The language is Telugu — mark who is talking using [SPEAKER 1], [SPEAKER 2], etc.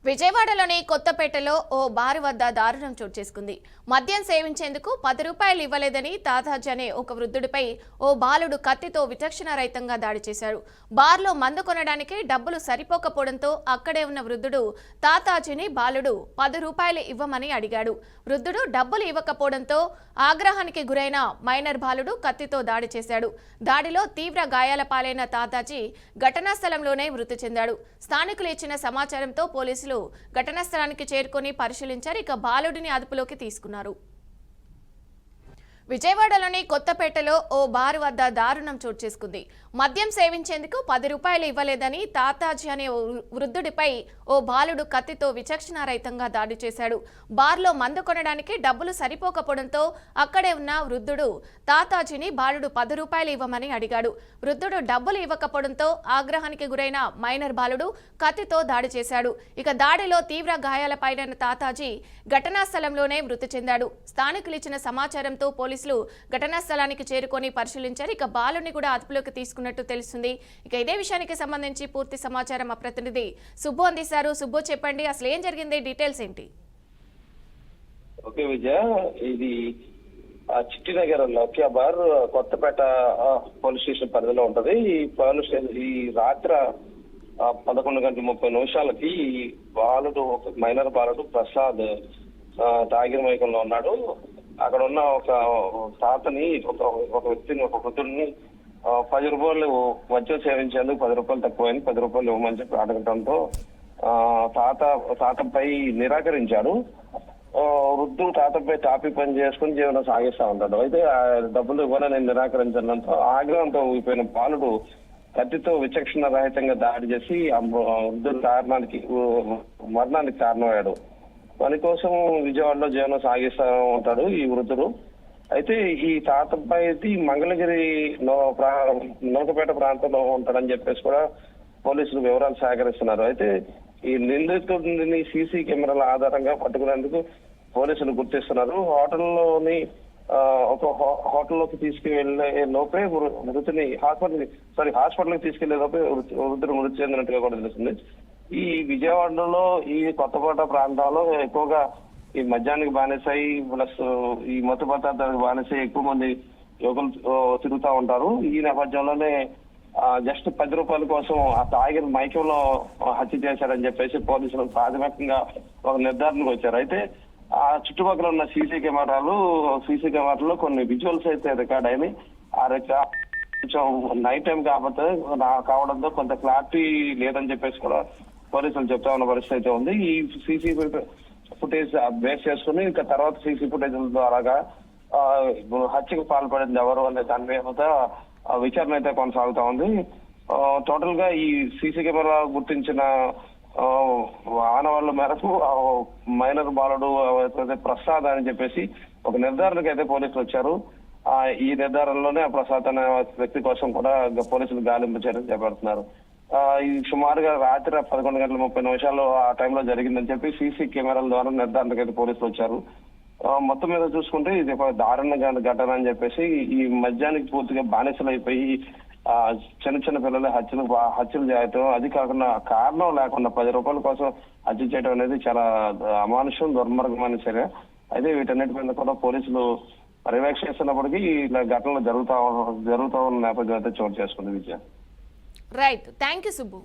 [SPEAKER 1] విజయవాడలోని కొత్తపేటలో ఓ బారు వద్ద దారుణం చోటు చేసుకుంది. మద్యం సేవించేందుకు 10 రూపాయలు ఇవ్వలేదని తాతాజీ అనే ఒక వృద్ధుడిపై ఓ బాలుడు కత్తితో విచక్షణారహితంగా దాడి చేశాడు. బార్లో మందు కొనడానికి డబ్బులు సరిపోకపోవడంతో అక్కడే ఉన్న వృద్ధుడు తాతాజీని బాలుడు 10 రూపాయలు ఇవ్వమని అడిగాడు. వృద్ధుడు డబ్బులు ఇవ్వకపోవడంతో ఆగ్రహానికి గురైన మైనర్ బాలుడు కత్తితో దాడి చేశాడు. దాడిలో తీవ్ర గాయాల పాలైన తాతాజీ ఘటనా స్థలంలోనే మృతి చెందాడు. స్థానికులు ఇచ్చిన సమాచారంతో పోలీసులు ఘటనా స్థలానికి చేరుకొని పరిశీలించారు. ఇక బాలుడిని అదుపులోకి తీసుకున్నారు. విజయవాడలోని కొత్తపేటలో ఓ బారు వద్ద దారుణం చోటు చేసుకుంది. మద్యం సేవించేందుకు 10 రూపాయలు ఇవ్వలేదని తాతాజీ అనే వృద్ధుడిపై ఓ బాలుడు కత్తితో విచక్షణారహితంగా దాడి చేశాడు. బార్లో మందు కొనడానికి డబ్బులు సరిపోకపోవడంతో అక్కడే ఉన్న వృద్ధుడు తాతాజీని బాలుడు 10 రూపాయలు ఇవ్వమని అడిగాడు. వృద్ధుడు డబ్బులు ఇవ్వకపోవడంతో ఆగ్రహానికి గురైన మైనర్ బాలుడు కత్తితో దాడి చేశాడు. ఇక దాడిలో తీవ్ర గాయాలపైన తాతాజీ ఘటనా స్థలంలోనే మృతి చెందాడు. స్థానికులు ఇచ్చిన సమాచారంతో పోలీసులు ఘటనా స్థలానికి చేరుకొని పరిశీలించారు. ఇక బాలుని కూడా అదుపులోకి తీసుకున్నట్టు తెలుస్తుంది. ఇక ఇదే విషయానికి సంబంధించి పూర్తి సమాచారం మా ప్రతినిధి సుబ్బు అందిస్తారు. సుబ్బు, చెప్పండి, అసలు ఏం జరిగింది, డీటెయిల్స్ ఏంటి?
[SPEAKER 2] ఓకే విజయ, ఇది Chittinagar Loukya bar Kothapeta police station పరిధిలో ఉంటది. ఈ పోలీస్ స్టేషన్ ఈ రాత్రి 11:30 బాలుడు, ఒక మైనర్ బాలుడు ప్రసాద్ తాగిన మైకంలో ఉన్నాడు. అక్కడ ఉన్న ఒక తాతని, ఒక వ్యక్తిని, ఒక వృద్ధుడిని 10 రూపాయలు మద్యం సేవించేందుకు 10 రూపాయలు తక్కువైంది, 10 రూపాయలు ఇవ్వమని చెప్పి అడగటంతో తాతపై నిరాకరించాడు. వృద్ధుడు తాతపై తాపి పని చేసుకుని జీవనం సాగిస్తా ఉంటాడు. అయితే డబ్బులు ఇవ్వాలని నిరాకరించడంతో ఆగ్రహంతో ఊగిపోయిన బాలుడు కత్తితో విచక్షణ రహితంగా దాడి చేసి వృద్ధుడి మరణానికి కారణమయ్యాడు. పని కోసం విజయవాడలో జీవనం సాగిస్తా ఉంటాడు ఈ వృద్ధుడు. అయితే ఈ తాతపై మంగళగిరి నౌకపేట ప్రాంతంలో ఉంటాడని చెప్పేసి కూడా పోలీసులు వివరాలు సేకరిస్తున్నారు. అయితే ఈ నిందితుడిని సీసీ కెమెరాల ఆధారంగా పట్టుకునేందుకు పోలీసులు గుర్తిస్తున్నారు. హోటల్లోకి తీసుకువెళ్లే లోపే మృతిని హాస్పిటల్కి తీసుకెళ్లే లోపే వృద్ధుడు మృతి చెందినట్టుగా కూడా తెలుస్తుంది. ఈ విజయవాడలో ఈ కొత్తపేట ప్రాంతాల్లో ఎక్కువగా ఈ మద్యానికి బానిసై ప్లస్ ఈ మత్తు పదార్థాలకు బానిసై ఎక్కువ మంది యువకులు తిరుగుతూ ఉంటారు. ఈ నేపథ్యంలోనే జస్ట్ 10 రూపాయల కోసం ఆ తాగిన మైకంలో హత్య చేశారని చెప్పేసి పోలీసులు ప్రాథమికంగా ఒక నిర్ధారణకు వచ్చారు. అయితే ఆ చుట్టుపక్కల ఉన్న సీసీ కెమెరాలో కొన్ని విజువల్స్ అయితే రికార్డ్ అయినాయి. కొంచెం నైట్ టైం కావడంతో కొంత క్లారిటీ లేదని చెప్పేసి కూడా పోలీసులు చెప్తా ఉన్న పరిస్థితి అయితే ఉంది. ఈ సీసీ ఫుటేజ్ బేస్ చేసుకుని ఇంకా తర్వాత సీసీ ఫుటేజ్ ద్వారా హత్యకు పాల్పడింది ఎవరు అనే దాని మీద విచారణ అయితే కొనసాగుతా ఉంది. టోటల్ గా ఈ సీసీ కెమెరా గుర్తించిన ఆనవాళ్ల మేరకు మైనర్ బాలుడు ప్రసాద్ అని చెప్పేసి ఒక నిర్ధారణకు అయితే పోలీసులు వచ్చారు. ఈ నిర్ధారణలోనే ఆ ప్రసాద్ అనే వ్యక్తి కోసం కూడా పోలీసులు గాలింపు చర్యలు చేపడుతున్నారు. ఈ సుమారుగా రాత్రి 11:30 ఆ టైంలో జరిగిందని చెప్పి సీసీ కెమెరాల ద్వారా నిర్ధారణకు అయితే పోలీసులు వచ్చారు. మొత్తం మీద చూసుకుంటే ఇది ఒక దారుణ ఘటన అని చెప్పేసి ఈ మద్యానికి పూర్తిగా బానిసలు అయిపోయి చిన్న పిల్లలు హత్యలు చేయటం, అది కాకుండా కారణం లేకుండా 10 రూపాయల కోసం హత్య చేయడం అనేది చాలా అమానుషం, దుర్మార్గమైన చర్య. అయితే వీటన్నిటి మీద కూడా పోలీసులు పర్యవేక్షిస్తున్నప్పటికీ ఇలా ఘటనలు జరుగుతూ ఉన్న నేపథ్యం అయితే చోటు చేసుకుంది Vijaya.
[SPEAKER 1] Right, thank you Subbu.